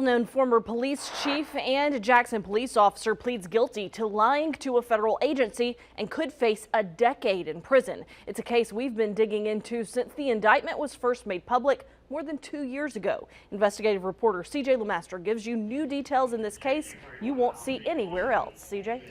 Known former police chief and Jackson police officer pleads guilty to lying to a federal agency and could face a decade in prison. It's a case we've been digging into since the indictment was first made public more than 2 years ago. Investigative reporter CJ Lemaster gives you new details in this case you won't see anywhere else. CJ?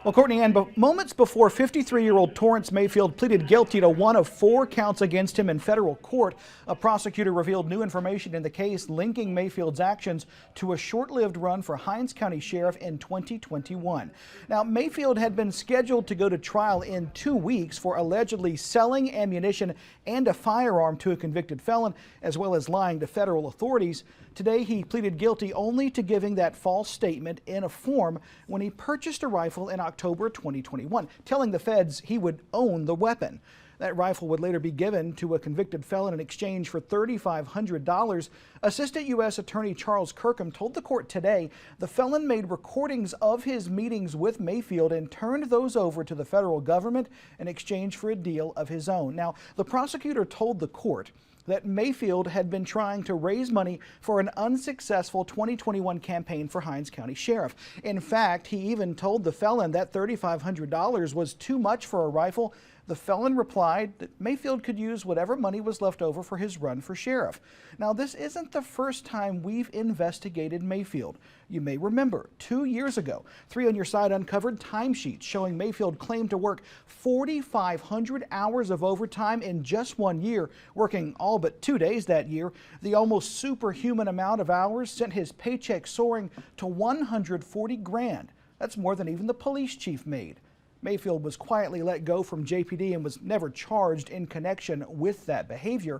Well, Courtney Ann, moments before 53-year-old Torrance Mayfield pleaded guilty to one of 4 counts against him in federal court, a prosecutor revealed new information in the case linking Mayfield's actions to a short-lived run for Hinds County Sheriff in 2021. Now, Mayfield had been scheduled to go to trial in 2 weeks for allegedly selling ammunition and a firearm to a convicted felon, as well as lying to federal authorities. Today, he pleaded guilty only to giving that false statement in a form when he purchased a rifle in October 2021, telling the feds he would own the weapon. That rifle would later be given to a convicted felon in exchange for $3,500. Assistant U.S. Attorney Charles Kirkham told the court today the felon made recordings of his meetings with Mayfield and turned those over to the federal government in exchange for a deal of his own. Now, the prosecutor told the court that Mayfield had been trying to raise money for an unsuccessful 2021 campaign for Hinds County Sheriff. In fact, he even told the felon that $3,500 was too much for a rifle. The felon replied that Mayfield could use whatever money was left over for his run for sheriff. Now, this isn't the first time we've investigated Mayfield. You may remember 2 years ago, 3 on Your Side uncovered timesheets showing Mayfield claimed to work 4,500 hours of overtime in just 1 year, working all but 2 days that year. The almost superhuman amount of hours sent his paycheck soaring to $140 grand. That's more than even the police chief made. Mayfield was quietly let go from JPD and was never charged in connection with that behavior.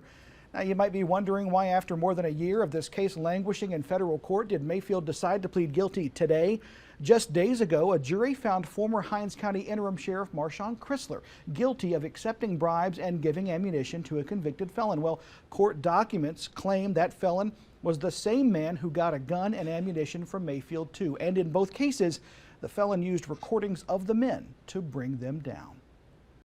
Now, you might be wondering why, after more than a year of this case languishing in federal court, did Mayfield decide to plead guilty today? Just days ago, a jury found former Hinds County Interim Sheriff Marshawn Chrysler guilty of accepting bribes and giving ammunition to a convicted felon. Well, court documents claim that felon was the same man who got a gun and ammunition from Mayfield too. And in both cases, the felon used recordings of the men to bring them down.